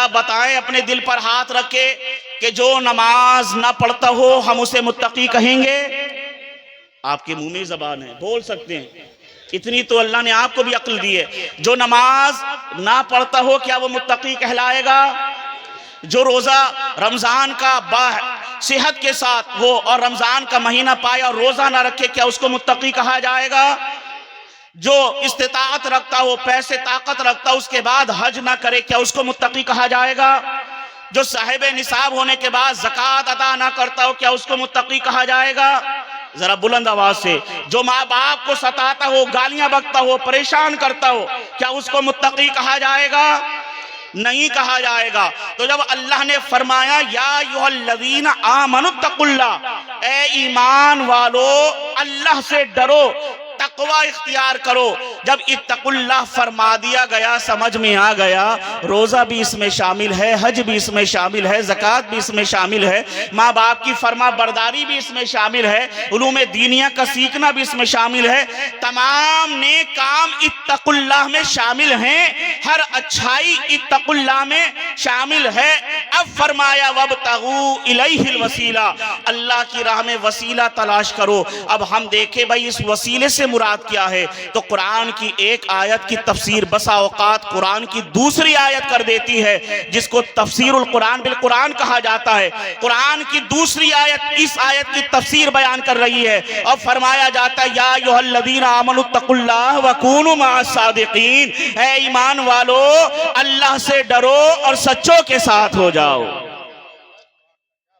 जरा बताएं अपने दिल पर हाथ रख के कि जो नमाज ना पढ़ता हो हम उसे मुत्तकी कहेंगे? आपके मुंह में ज़बान है, बोल सकते हैं। इतनी तो अल्लाह ने आपको भी अक्ल दी है। जो नमाज ना पढ़ता हो क्या वो मुत्तकी कहलाएगा? जो रोजा रमजान का सेहत के साथ हो और रमजान का महीना पाए और रोजा ना रखे क्या उसको मुत्तकी कहा जाएगा? जो इस्तिताअत रखता हो, पैसे ताकत रखता हो, उसके बाद हज ना करे क्या उसको मुत्तकी कहा जाएगा? जो साहिब निसाब होने के बाद ज़कात अदा ना करता हो क्या उसको मुत्तकी कहा जाएगा? जरा बुलंद आवाज से। जो माँ बाप को सताता हो, गालियां बकता हो, परेशान करता हो क्या उसको मुत्तकी कहा जाएगा? नहीं कहा जाएगा। तो जब अल्लाह ने फरमाया या अय्युहल्लज़ीना आमनुत्तकुल्लाह, ए ईमान वालो अल्लाह से डरो, तकवा इख्तियार करो, जब इत्तकुल्लाह फरमा दिया गया समझ में आ गया रोजा भी इसमें शामिल है, हज भी इसमें शामिल है, ज़कात भी इसमें शामिल है, माँ बाप की फरमा बरदारी भी इसमें शामिल है, उलूम दीनिया का सीखना भी इसमें शामिल है। तमाम नेक काम इत्तकुल्लाह में शामिल हैं, हर अच्छाई इत्तकुल्लाह में शामिल है। अब फरमाया वब्तगू इलैहिल वसीला, अल्लाह की राह में वसीला तलाश करो। अब हम देखें भाई इस वसीले से मुराद क्या है, तो कुरान की एक आयत की तफसीर बसा औकात कुरान की दूसरी आयत कर देती है, जिसको तफसीरुल कुरान बिल कुरान कहा जाता है। कुरान की दूसरी आयत इस आयत की तफसीर बयान कर रही है और फरमाया जाता है या अय्युहल्लज़ीना आमनुत्तकुल्लाह व कूनू मअस सादिकीन, ऐ ईमान वालो अल्लाह से डरो और सच्चों के साथ हो जाओ।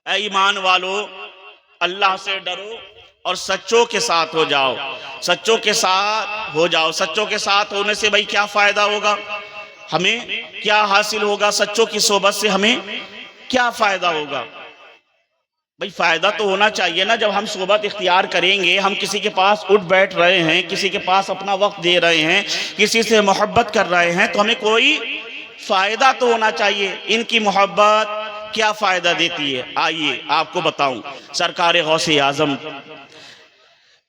ऐ ईमान वालो अल्लाह से डरो और सच्चों के साथ हो जाओ। सच्चों के साथ हो जाओ। सच्चों के साथ होने से भाई क्या फायदा होगा, हमें क्या हासिल होगा? सच्चों की सोबत से हमें क्या फायदा होगा? भाई फायदा तो होना चाहिए ना। जब हम सोबत इख्तियार करेंगे, हम किसी के पास उठ बैठ रहे हैं, किसी के पास अपना वक्त दे रहे हैं, किसी से मोहब्बत कर रहे हैं, तो हमें कोई फायदा तो होना चाहिए। इनकी मोहब्बत क्या फायदा देती है? आइए आपको बताऊं। सरकार गौसे आजम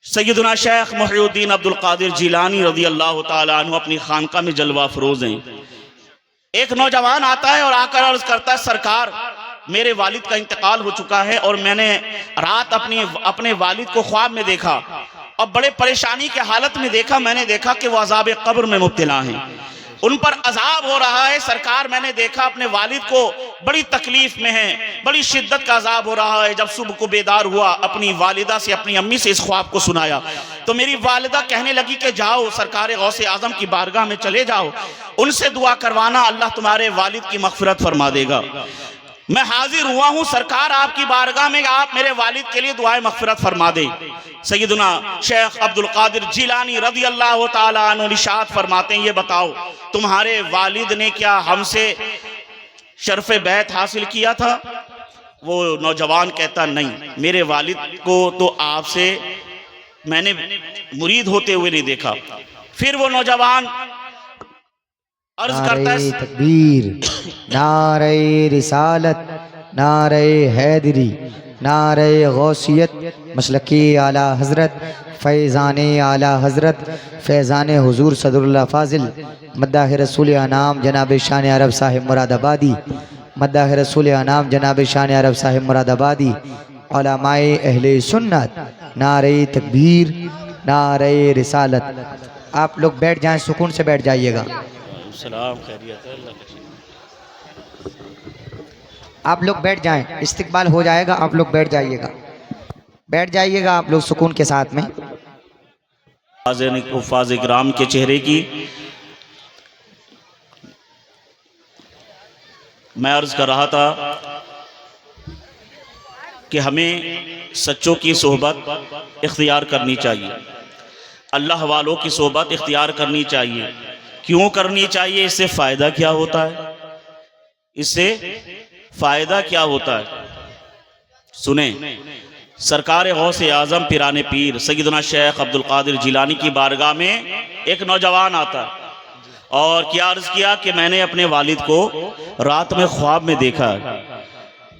सैयदना शेख मुहीउद्दीन अब्दुल कादिर जिलानी रज़ी अल्लाह ताला अन्हु अपनी खानका में जलवा फरोज हैं। एक नौजवान आता है और आकर अर्ज करता है सरकार मेरे वालिद का इंतकाल हो चुका है और मैंने रात अपने वालिद को ख्वाब में देखा और बड़े परेशानी के हालत में देखा। मैंने देखा कि वो अज़ाब कब्र में मुब्तला हैं, उन पर अजाब हो रहा है। सरकार मैंने देखा अपने वालिद को बड़ी तकलीफ में है, बड़ी शिद्दत का अजाब हो रहा है। जब सुबह को बेदार हुआ, अपनी वालिदा से अपनी अम्मी से इस ख्वाब को सुनाया तो मेरी वालिदा कहने लगी कि जाओ सरकार गौसे आजम की बारगाह में चले जाओ, उनसे दुआ करवाना, अल्लाह तुम्हारे वालिद की मग़फ़िरत फरमा देगा। मैं हाजिर हुआ हूँ सरकार आपकी बारगाह में, आप मेरे वालिद के लिए दुआए मग़फ़िरत फरमा दे। सैयदना शेख अब्दुल कादिर जिलानी रज़ी अल्लाह ताला अन्हु इरशाद फरमाते हैं ये बताओ तुम्हारे वालिद ने क्या हमसे शर्फ़ बैत हासिल किया था? वो नौजवान कहता नहीं, मेरे वालिद को तो आपसे मैंने मुरीद होते हुए नहीं देखा। फिर वो नौजवान अर्ज करता है तकबीर, नारे रिसालत, नारे हैदरी, नारे गौसियत, मसलकी आला हज़रत, फैज़ाने आला हज़रत, फैज़ाने हुज़ूर सदरुल्लाह फ़ाज़िल, मद्दाह रसूल अनाम जनाब शान अरब साहिब मुरादाबादी, मद्दाह रसूल अनाम जनाब शान अरब साहिब मुरादाबादी, उलमाए अहले सुन्नत, नारे तकबीर, नारे रिसालत। आप लोग बैठ जाएं, सुकून से बैठ जाइएगा। सलाम खैरियत है। आप लोग बैठ जाएं, इस्तिकबाल हो जाएगा। आप लोग बैठ जाइएगा, बैठ जाइएगा आप लोग सुकून के साथ में। फाज़ इकराम के चेहरे की मैं अर्ज कर रहा था कि हमें सच्चों की सोहबत इख्तियार करनी चाहिए, अल्लाह वालों की सोहबत इख्तियार करनी चाहिए। क्यों करनी चाहिए? इससे फ़ायदा क्या होता है? इससे फ़ायदा क्या होता है? सुने, सरकार गौसे आज़म पिराने पीर सैयदना शेख अब्दुल कादिर जिलानी की बारगाह में एक नौजवान आता है और क्या अर्ज़ किया कि मैंने अपने वालिद को रात में ख्वाब में देखा है।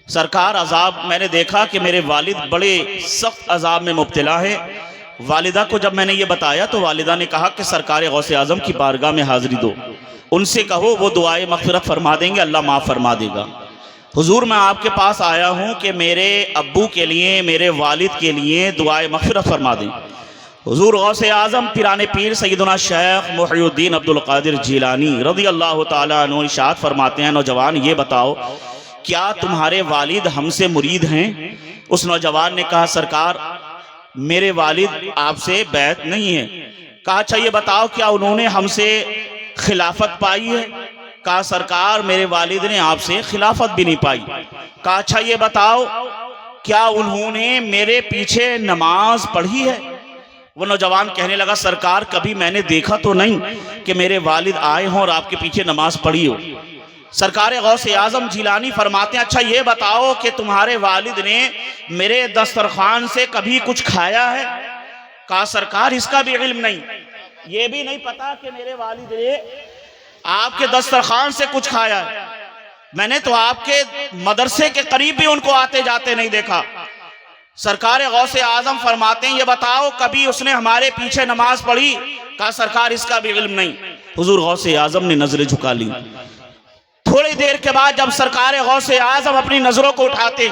सरकार अजाब मैंने देखा कि मेरे वालिद बड़े सख्त अजाब में मुब्तला है, वालिदा को जब मैंने ये बताया तो वालिदा ने कहा कि सरकार गौसे आज़म की बारगाह में हाज़िरी दो, उनसे कहो वो दुआए मग़फ़िरत फरमा देंगे, अल्लाह माफ़ फरमा देगा। हुजूर मैं आपके पास आया हूँ कि मेरे अब्बू के लिए, मेरे वालिद के लिए दुआए मग़फ़िरत फरमा दें। हुजूर गौसे आज़म पिराने पीर सैयदना शेख मुहियुद्दीन अब्दुल क़ादिर जिलानी रज़ी अल्लाह ताला अन्हु इरशाद फरमाते हैं, नौजवान ये बताओ क्या तुम्हारे वालिद हमसे मुरीद हैं? उस नौजवान ने कहा सरकार मेरे वालिद आपसे बैत नहीं है। कहा अच्छा ये बताओ क्या उन्होंने हमसे खिलाफत पाई है? कहा सरकार मेरे वालिद ने आपसे खिलाफत भी नहीं पाई। कहा अच्छा ये बताओ क्या उन्होंने मेरे पीछे नमाज पढ़ी है? वो नौजवान कहने लगा सरकार कभी मैंने देखा तो नहीं कि मेरे वालिद आए हों और आपके पीछे नमाज पढ़ी हो। सरकार गौसे आज़म जिलानी फरमाते हैं अच्छा ये बताओ कि तुम्हारे वालिद ने मेरे दस्तरखान से कभी कुछ खाया है? कहा सरकार इसका भी इल्म नहीं, ये भी नहीं पता कि मेरे वालिद ने आपके दस्तरखान से कुछ खाया है। मैंने तो आपके मदरसे के करीब भी उनको आते जाते नहीं देखा। सरकार गौसे आज़म फरमाते हैं ये बताओ कभी उसने हमारे पीछे नमाज पढ़ी? कहा सरकार इसका भी इल्म नहीं। हुजूर गौसे आज़म ने नजरें झुका ली। थोड़ी देर के बाद जब सरकार गौसे आज़म अपनी नजरों को उठाते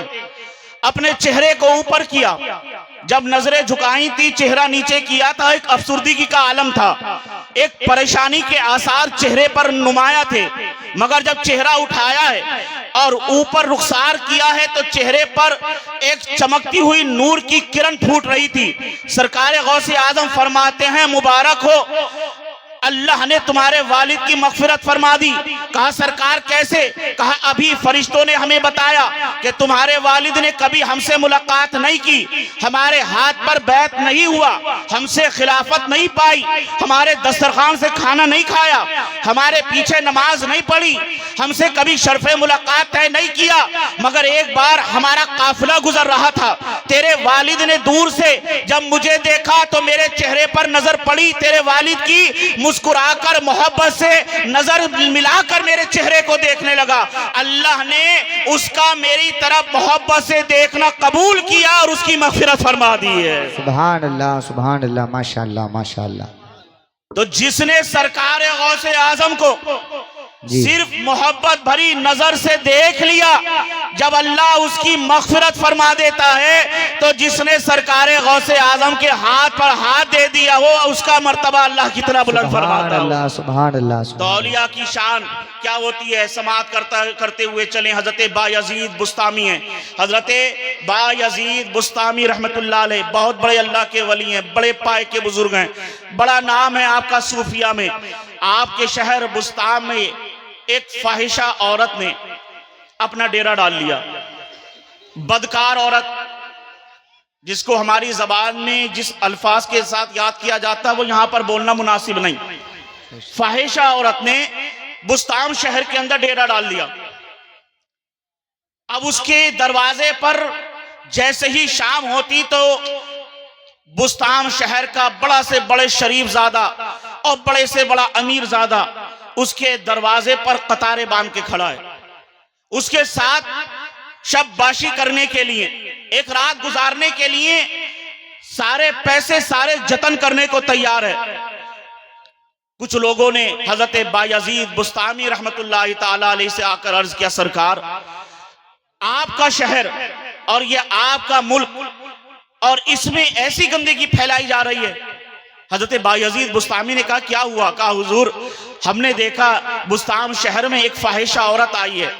अपने चेहरे को ऊपर किया, जब नजरें झुकाई थी चेहरा नीचे किया था, एक अफसुर्दगी का आलम था, एक परेशानी के आसार चेहरे पर नुमाया थे। मगर जब चेहरा उठाया है और ऊपर रुखसार किया है तो चेहरे पर एक चमकती हुई नूर की किरण फूट रही थी। सरकार गौसे आज़म फरमाते हैं मुबारक हो अल्लाह ने तुम्हारे वालिद की मग़फ़िरत फरमा दी। कहा सरकार कैसे? कहा अभी फरिश्तों ने हमें बताया कि तुम्हारे वालिद ने कभी हमसे मुलाकात नहीं की, हमारे हाथ पर बैत नहीं हुआ, हमसे खिलाफत नहीं पाई, हमारे दस्तरखान से खाना नहीं खाया, हमारे पीछे नमाज नहीं पढ़ी, हमसे कभी शर्फ़े मुलाकात तय नहीं किया। मगर एक बार हमारा काफिला गुजर रहा था, तेरे वालिद ने दूर से जब मुझे देखा तो मेरे चेहरे पर नजर पड़ी, तेरे वालिद की मुस्कुराकर मोहब्बत से नजर मिलाकर मेरे चेहरे को देखने लगा। अल्लाह ने उसका मेरी तरफ मोहब्बत से देखना कबूल किया और उसकी मग़फ़िरत फरमा दी है। सुभान अल्लाह माशाअल्लाह माशाअल्लाह। तो जिसने सरकार गौसे आज़म को सिर्फ मोहब्बत भरी नजर से देख लिया, जब अल्लाह उसकी मग़फ़िरत फरमा देता है तो जिसने सरकार गौसे आज़म के हाथ पर हाथ दे दिया हो उसका मर्तबा अल्लाह कितना बुलंद फरमाता है। सुभान अल्लाह। तो औलिया की शान क्या होती है समाअत करते हुए चले। हजरत बायजीद बुस्तामी हैं, हजरत बायजीद बुस्तामी रहमतुल्लाह अलैह बहुत बड़े अल्लाह के वली हैं, बड़े पाए के बुजुर्ग हैं, बड़ा नाम है आपका सूफिया में। आपके शहर बुस्ताम में एक फाहिशा औरत ने अपना डेरा डाल लिया। बदकार औरत जिसको हमारी जबान में जिस अल्फाज के साथ याद किया जाता है वो यहां पर बोलना मुनासिब नहीं। फाहिशा औरत ने बुस्ताम शहर के अंदर डेरा डाल लिया। अब उसके दरवाजे पर जैसे ही शाम होती तो बुस्ताम शहर का बड़ा से बड़े शरीफ ज्यादा और बड़े से बड़ा अमीर ज्यादा उसके दरवाजे पर कतारें बांध के खड़ा है। उसके साथ शबबाशी करने के लिए, एक रात गुजारने के लिए सारे पैसे सारे जतन करने को तैयार है। कुछ लोगों ने हजरत बायजीद बुस्तामी रहमतुल्लाह ताला अलैहि से आकर अर्ज किया सरकार आपका शहर और ये आपका मुल्क और इसमें ऐसी गंदगी फैलाई जा रही है। हजरत बायजीद बुस्तामी ने कहा क्या हुआ? कहा हुजूर हमने देखा बुस्ताम शहर में एक फाहिशा औरत आई है,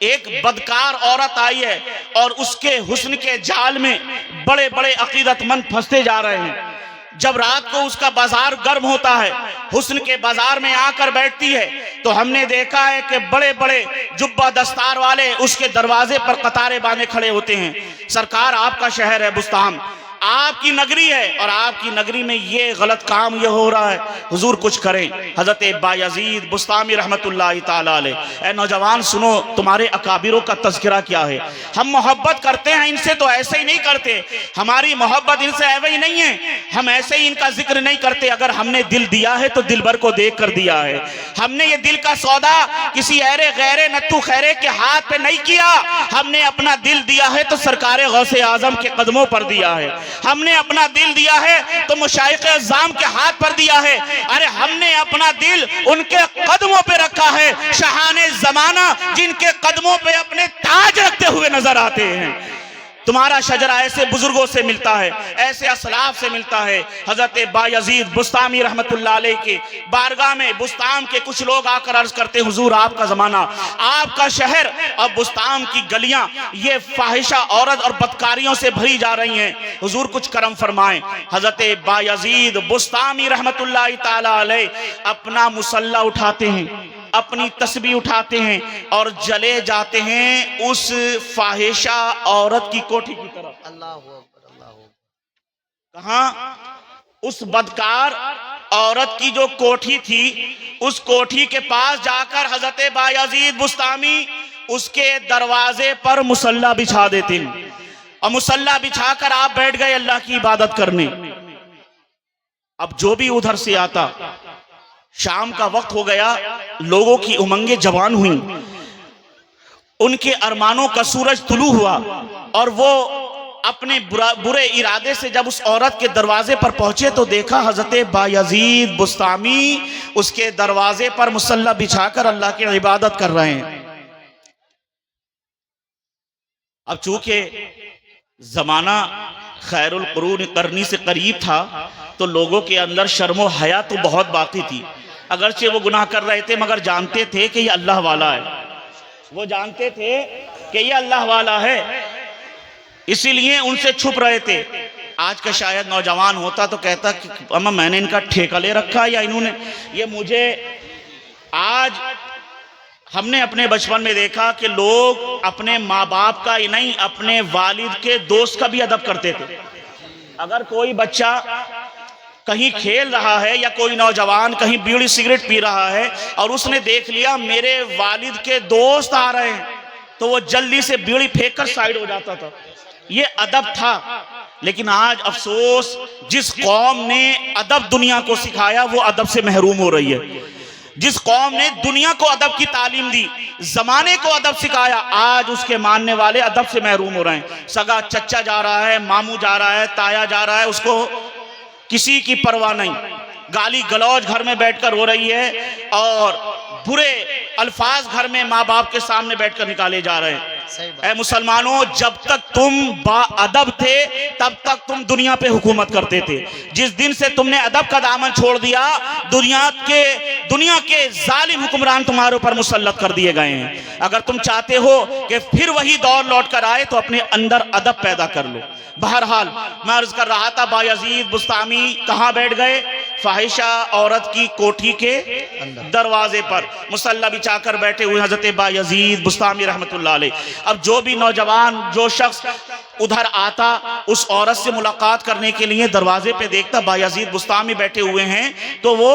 एक बदकार औरत आई है और उसके हुस्न के जाल में बड़े बड़े अकीदतमंद फंसते जा रहे हैं। जब रात को उसका बाजार गर्म होता है, हुस्न के बाजार में आकर बैठती है तो हमने देखा है कि बड़े बड़े जुब्बा दस्तार वाले उसके दरवाजे पर कतारें बांधे खड़े होते हैं। सरकार आपका शहर है बुस्ताम, आपकी नगरी है और आपकी नगरी में ये गलत काम ये हो रहा है, हुजूर कुछ करें। हजरत बायजीद बुस्तामी रहमतुल्लाह ताला अलैह, ए नौजवान सुनो तुम्हारे अकाबिरों का तज़किरा क्या है। हम मोहब्बत करते हैं इनसे तो ऐसे ही नहीं करते, हमारी मोहब्बत इनसे ऐसे ही नहीं है, हम ऐसे ही इनका जिक्र नहीं करते। अगर हमने दिल दिया है तो दिल भर को देख कर दिया है। हमने ये दिल का सौदा किसी ऐरे गैरे नत्थू खैरे के हाथ पे नहीं किया, हमने अपना दिल दिया है तो सरकार गौसे आज़म के कदमों पर दिया है। हमने अपना दिल दिया है तो मुशाइख अज़्ज़ाम के हाथ पर दिया है। अरे हमने अपना दिल उनके कदमों पे रखा है, शहाने ज़माना जिनके कदमों पे अपने ताज रखते हुए नजर आते हैं। तुम्हारा शजरा ऐसे बुजुर्गों से मिलता है, ऐसे असलाफ से मिलता है। हजरत बायजीद बुस्तामी रहमतुल्लाह अलैह के बारगाह में बुस्ताम के कुछ लोग आकर अर्ज करते, हुजूर आपका जमाना, आपका शहर और बुस्ताम की गलियां ये फाहिशा औरत और बदकारियों से भरी जा रही हैं, हुजूर कुछ करम फरमाएं। हजरत बायजीद बुस्तामी रहमतुल्लाह ताला अलैह अपना मुसल्ला उठाते हैं, अपनी तस्बीह उठाते हैं और जले जाते हैं उस फाहिशा औरत की कोठी की तरफ। अल्लाह कहां? उस बदकार औरत की जो कोठी थी, उस कोठी के पास जाकर हजरत बायजीद बुस्तामी उसके दरवाजे पर मुसल्ला बिछा देते हैं और मुसल्ला बिछाकर आप बैठ गए अल्लाह की इबादत करने। अब जो भी उधर से आता, शाम का वक्त हो गया, लोगों की उमंगें जवान हुई, उनके अरमानों का सूरज तुलू हुआ और वो अपने बुरे इरादे से जब उस औरत के दरवाजे पर पहुंचे तो देखा हजरत बायजीद बुस्तामी उसके दरवाजे पर मुसल्ला बिछाकर अल्लाह की इबादत कर रहे हैं। अब चूंकि जमाना खैरुल कुरून करनी से करीब था तो लोगों के अंदर शर्मो हया तो बहुत बाकी थी। अगरचे वो गुनाह कर रहे थे मगर जानते थे कि ये अल्लाह वाला है, वो जानते थे कि ये अल्लाह वाला है, इसीलिए उनसे छुप रहे थे। आज का शायद नौजवान होता तो कहता कि अम्मा मैंने इनका ठेका ले रखा या इन्होंने ये मुझे। आज हमने अपने बचपन में देखा कि लोग अपने माँ बाप का ही नहीं, अपने वालिद के दोस्त का भी अदब करते थे। अगर कोई बच्चा कहीं खेल रहा है या कोई नौजवान कहीं बीड़ी सिगरेट पी रहा है और उसने देख लिया मेरे वालिद के दोस्त आ रहे हैं तो वो जल्दी से बीड़ी फेंक कर साइड हो जाता था। ये अदब था। लेकिन आज अफसोस, जिस कौम ने अदब दुनिया को सिखाया वो अदब से महरूम हो रही है। जिस कौम ने दुनिया को अदब की तालीम दी, जमाने को अदब सिखाया, आज उसके मानने वाले अदब से महरूम हो रहे हैं। सगा चच्चा जा रहा है, मामू जा रहा है, ताया जा रहा है, उसको किसी की परवाह नहीं। गाली गलौज घर में बैठकर हो रही है और बुरे अल्फाज घर में माँ बाप के सामने बैठकर निकाले जा रहे हैं। ऐ मुसलमानों, जब तक तुम बाअदब थे तब तक तुम दुनिया पे हुकूमत करते थे। जिस दिन से तुमने अदब का दामन छोड़ दिया, दुनिया के जालिम हुक्मरान तुम्हारे ऊपर मुसल्लत कर दिए गए हैं। अगर तुम चाहते हो कि फिर वही दौर लौट कर आए तो अपने अंदर अदब पैदा कर लो। बहरहाल मैं अर्ज कर रहा था, बायजीद बुस्तामी कहाँ बैठ गए? फाहिशा औरत की कोठी के दरवाजे पर मुसल्ला बिछाकर बैठे हुए हजरत बायजीद बुस्तामी रहमतुल्लाह अलैह। अब जो भी नौजवान, जो शख्स उधर आता, उस औरत से मुलाकात करने के लिए दरवाजे पे देखता बायजीद बुस्तामी बैठे हुए हैं तो वो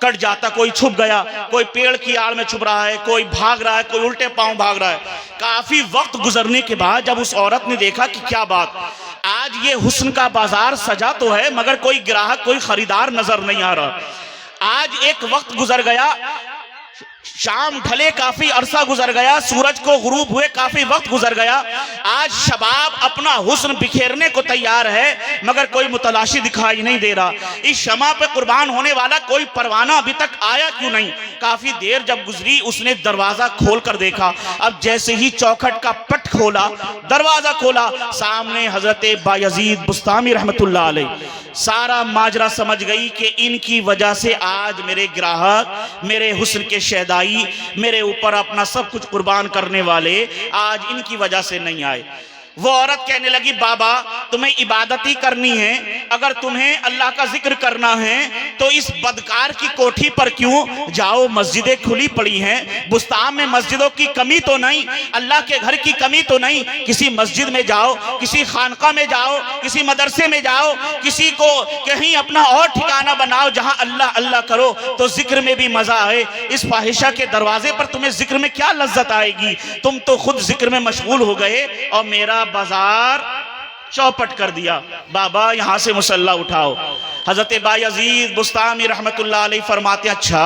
कट जाता। कोई छुप गया, कोई पेड़ की आड़ में छुप रहा है, कोई भाग रहा है, कोई उल्टे पांव भाग रहा है। काफी वक्त गुजरने के बाद जब उस औरत ने देखा कि क्या बात, आज ये हुस्न का बाजार सजा तो है मगर कोई ग्राहक, कोई खरीदार नजर नहीं आ रहा। आज एक वक्त गुजर गया, शाम ढले काफी अरसा गुजर गया, सूरज को गुरूब हुए काफी वक्त गुजर गया। आज शबाब अपना हुस्न बिखेरने को तैयार है मगर कोई मुतलाशी दिखाई नहीं दे रहा। इस शमा पे कुर्बान होने वाला कोई परवाना अभी तक आया क्यों नहीं? काफी देर जब गुजरी, उसने दरवाजा खोल कर देखा। अब जैसे ही चौखट का पट खोला, दरवाजा खोला, सामने हजरत बायजीद बुस्तामी रहमतुल्लाह अलैह। सारा माजरा समझ गई कि इनकी वजह से आज मेरे ग्राहक, मेरे हुस्न के शहदाई, मेरे ऊपर अपना सब कुछ कुर्बान करने वाले आज इनकी वजह से नहीं आए। वो औरत कहने लगी, बाबा तुम्हें इबादत ही करनी है, अगर तुम्हें अल्लाह का जिक्र करना है तो इस बदकार की कोठी पर क्यों जाओ? मस्जिदें खुली पड़ी हैं, बुस्तान में मस्जिदों की कमी तो नहीं, अल्लाह के घर की कमी तो नहीं। किसी मस्जिद में जाओ, किसी खानका में जाओ, किसी मदरसे में जाओ, किसी को कहीं अपना और ठिकाना बनाओ जहां अल्लाह अल्लाह करो तो जिक्र में भी मजा आए। इस फाहिशा के दरवाजे पर तुम्हें जिक्र में क्या लज्जत आएगी? तुम तो खुद जिक्र में मशगूल हो गए और मेरा बाजार चौपट कर दिया। बाबा यहां से मुसल्ला उठाओ। हजरत बायजीद बुस्तामी रहमतुल्लाह अलैह फरमाते, अच्छा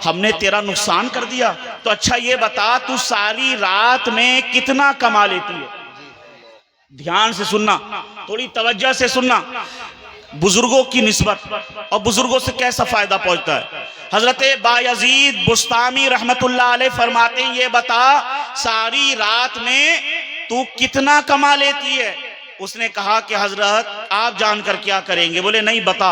हमने तेरा नुकसान कर दिया तो अच्छा ये बता, तू सारी रात में कितना कमा लेती है? ध्यान से सुनना, थोड़ी तवज्जो से सुनना, बुजुर्गों की निस्बत और बुजुर्गों से कैसा फायदा पहुंचता है। हजरत बायजीद बुस्तामी रहमतुल्लाह अलैह फरमाते हैं, ये बता सारी रात में तू कितना कमा लेती है। उसने कहा कि हजरत आप जानकर क्या करेंगे। बोले नहीं बता।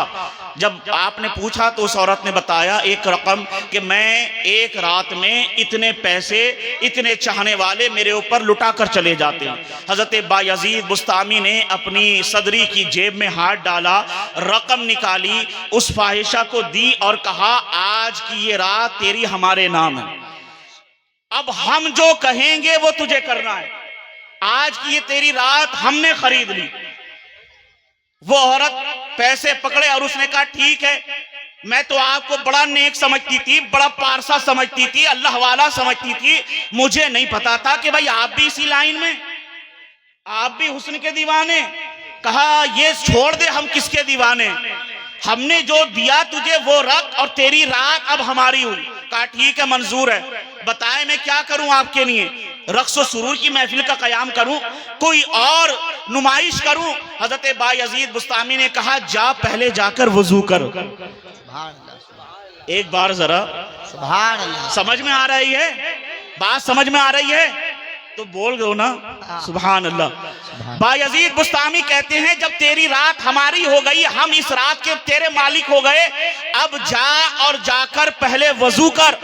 जब आपने पूछा तो उस औरत ने बताया एक रकम कि मैं एक रात में इतने पैसे, इतने चाहने वाले मेरे ऊपर लुटा कर चले जाते हैं। हजरत बायजीद बुस्तामी ने अपनी सदरी की जेब में हाथ डाला, रकम निकाली, उस फाहिशा को दी और कहा आज की ये रात तेरी हमारे नाम है, अब हम जो कहेंगे वो तुझे करना है, आज की ये तेरी रात हमने खरीद ली। वो औरत पैसे पकड़े और उसने कहा ठीक है, मैं तो आपको बड़ा नेक समझती थी, बड़ा पारसा समझती थी, अल्लाह वाला समझती थी, मुझे नहीं पता था कि भाई आप भी इसी लाइन में, आप भी हुस्न के दीवाने। कहा ये छोड़ दे, हम किसके दीवाने, हमने जो दिया तुझे वो रख और तेरी रात अब हमारी हुई। कहा ठीक है मंजूर है, बताए मैं क्या करूं आपके लिए, रक्स व सुरूर की महफिल का कयाम करूं, कोई और नुमाइश करूं। हजरत बायजीद बुस्तामी ने कहा जा पहले जाकर वजू कर। एक बार जरा सुभान अल्लाह, समझ में आ रही है बात, समझ में आ रही है तो बोल दो ना सुभान अल्लाह। बायजीद बुस्तामी कहते हैं जब तेरी रात हमारी हो गई, हम इस रात के तेरे मालिक हो गए, अब जा और जाकर पहले वजू कर।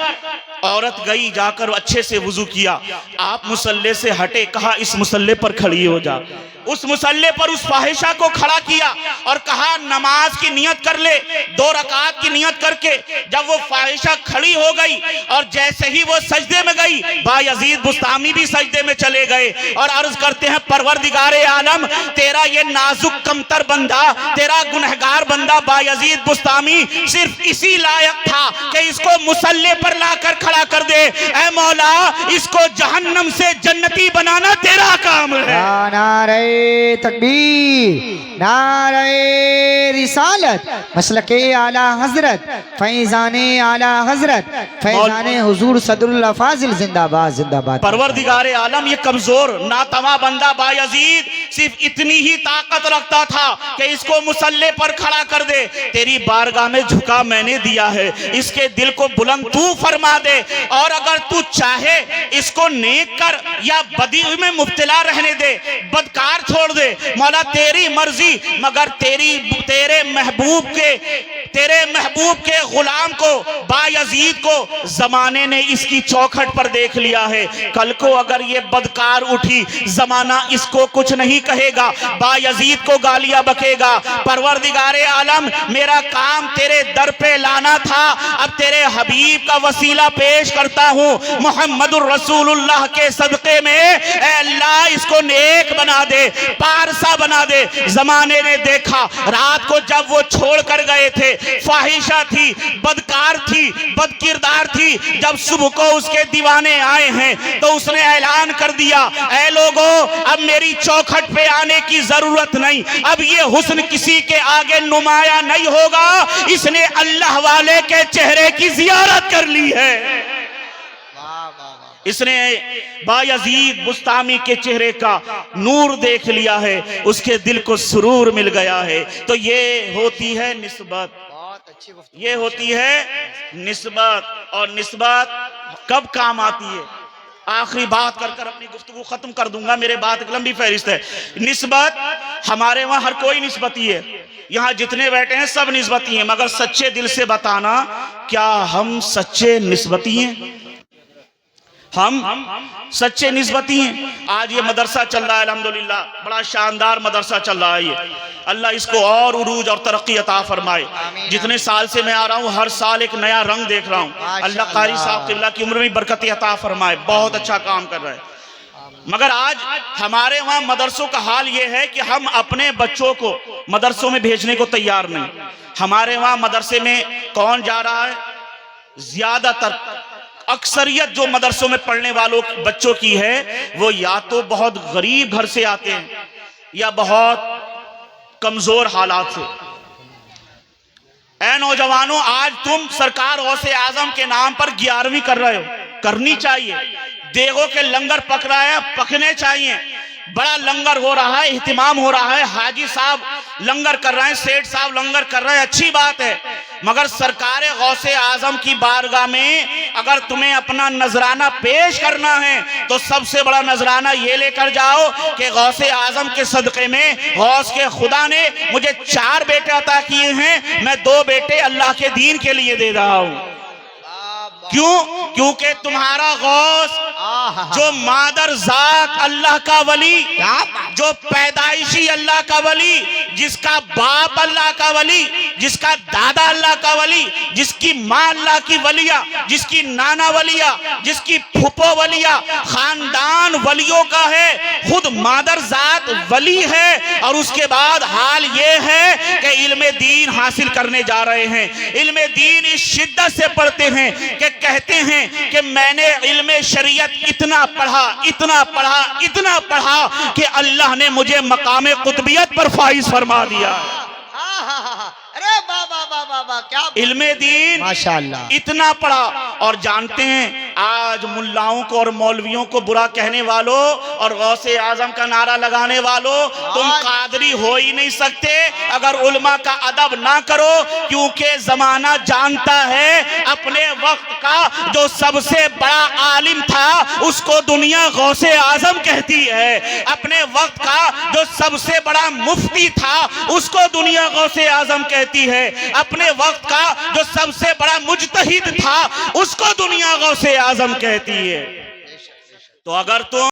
औरत गई, जाकर अच्छे से वजू किया, आप मुसल्ले से हटे, कहा इस मुसल्ले पर खड़ी हो जा। उस मुसल्ले पर उस फाहिशा को खड़ा किया और कहा नमाज की नियत कर ले, 2 रकात की नियत करके। जब वो फाहिशा खड़ी हो गई और जैसे ही वो सजदे में गई, बायजीद बुस्तामी भी सजदे में चले गए और अर्ज करते हैं परवरदिगारे आलम, तेरा ये नाजुक कमतर बंदा, तेरा गुनहगार बंदा बायजीद बुस्तामी सिर्फ इसी लायक था कि इसको मुसल्ले पर लाकर खड़ा कर दे। ऐ मौला, इसको जहन्नम से जन्नती बनाना तेरा काम है। नारे तकबीर, नारे रिसालत, मसलके आला हजरत, फैजाने आला हजरत, फैजाने हुजूर सदरुल्लाह फाजिल जिंदाबाद जिंदाबाद। परवरदिगारे आलम, ये कमजोर नातवा बंदा बायजीद सिर्फ इतनी ही ताकत रखता था कि इसको मुसल्ले पर खड़ा कर दे। तेरी बारगाह में झुका मैंने दिया है, इसके दिल को बुलंद तू फरमा दे, और अगर तू चाहे इसको नेक कर या बदी में मुब्तला रहने दे, बदकार छोड़ दे, मौला तेरी मर्जी, मगर तेरे महबूब के गुलाम को बायजीद को जमाने ने इसकी चौखट पर देख लिया है। कल को अगर ये बदकार उठी, जमाना इसको कुछ नहीं कहेगा, बायजीद को गालियां बकेगा। परवरदिगारे आलम, मेरा काम तेरे दर पे लाना था, अब तेरे हबीब का वसीला पेश करता हूँ मुहम्मदुर रसूलुल्लाह के सदक़े में। ऐ अल्लाह, इसको नेक बना दे, पारसा बना दे। जमाने ने देखा रात को जब वो छोड़ कर गए थे, फाहिशा थी, बदकार थी, बदकिरदार थी, जब सुबह को उसके दीवाने आए हैं तो उसने ऐलान कर दिया, ऐ लोगों, अब मेरी चौखट पे आने की जरूरत नहीं, अब ये हुस्न किसी के आगे नुमाया नहीं होगा, इसने अल्लाह वाले के चेहरे की जियारत कर ली है। इसने बायजीद बुस्तामी के चेहरे का नूर देख लिया है, उसके दिल को सुरूर मिल गया है। तो ये होती है निस्बत, ये होती है निस्बत। और निस्बत कब काम आती है? आखिरी बात कर अपनी गुफ्तगू खत्म कर दूंगा, मेरे बात एक लंबी फहरिस्त है। निस्बत हमारे वहां हर कोई निस्बती है, यहाँ जितने बैठे हैं सब निस्बती हैं, मगर सच्चे दिल से बताना, क्या हम सच्चे निस्बती हैं? हम सच्चे निस्बती हैं। आज ये मदरसा चल रहा है अल्हम्दुलिल्लाह, बड़ा शानदार मदरसा चल रहा है ये, अल्लाह इसको और उरूज और तरक्की अता फरमाए। जितने साल से मैं आ रहा हूँ, हर साल एक नया रंग देख रहा हूँ। अल्लाह कारी साहब क़िबला की उम्र में बरकत अता फरमाए, बहुत अच्छा काम कर रहे हैं। मगर आज हमारे वहाँ मदरसों का हाल ये है कि हम अपने बच्चों को मदरसों में भेजने को तैयार नहीं। हमारे वहाँ मदरसे में कौन जा रहा है? ज्यादातर अक्सरियत जो मदरसों में पढ़ने वालों बच्चों की है, वो या तो बहुत गरीब घर से आते हैं या बहुत कमजोर हालात से। ऐ नौजवानों, आज तुम सरकार गौसे आजम के नाम पर 11वीं कर रहे हो, करनी चाहिए। देगों के लंगर पक रहा है, पकने चाहिए। बड़ा लंगर हो रहा है, इहतिमाम हो रहा है, हाजी साहब लंगर कर रहे हैं, सेठ साहब लंगर कर रहे हैं, अच्छी बात है। मगर सरकार गौसे आजम की बारगाह में अगर तुम्हें अपना नजराना पेश करना है तो सबसे बड़ा नजराना ये लेकर जाओ कि गौसे आजम के सदक़े में गौस के खुदा ने मुझे 4 बेटे अता किए हैं, मैं 2 बेटे अल्लाह के दीन के लिए दे रहा हूं। क्यों? क्योंकि तुम्हारा गौस जो मादर जात अल्लाह का वली, जो पैदाइशी अल्लाह का वली, जिसका बाप अल्लाह का वली, जिसका दादा अल्लाह का वली, जिसकी माँ अल्लाह की वलिया, जिसकी नाना वलिया, जिसकी फुफो वलिया, खानदान वलियों का है, खुद मादर जात वली है। और उसके बाद हाल ये है कि इल्मे दीन हासिल करने जा रहे हैं, इल्मे दीन इस शिद्दत से पढ़ते हैं कि कहते हैं कि मैंने इल्मे शरीयत इतना पढ़ा, इतना पढ़ा, इतना पढ़ा कि अल्लाह ने मुझे मकामे कुतबियत पर फाइज फरमा दिया। अरे बाबा बाबा बाबा क्या इल्मे दीन माशाअल्लाह इतना पढ़ा। और जानते हैं आज मुल्लाओं को और मौलवियों को बुरा कहने वालों और गौसे आजम का नारा लगाने वालों, तुम कादरी हो ही नहीं सकते अगर उल्मा का अदब ना करो, क्योंकि जमाना जानता है अपने वक्त का जो सबसे बड़ा आलिम था उसको दुनिया गौसे आजम कहती है, अपने वक्त का जो सबसे बड़ा मुफ्ती था उसको दुनिया गौसे आजम कहती है, अपने वक्त का जो सबसे बड़ा मुजतहिद था उसको दुनिया गौसे आजम कहती है। तो अगर तुम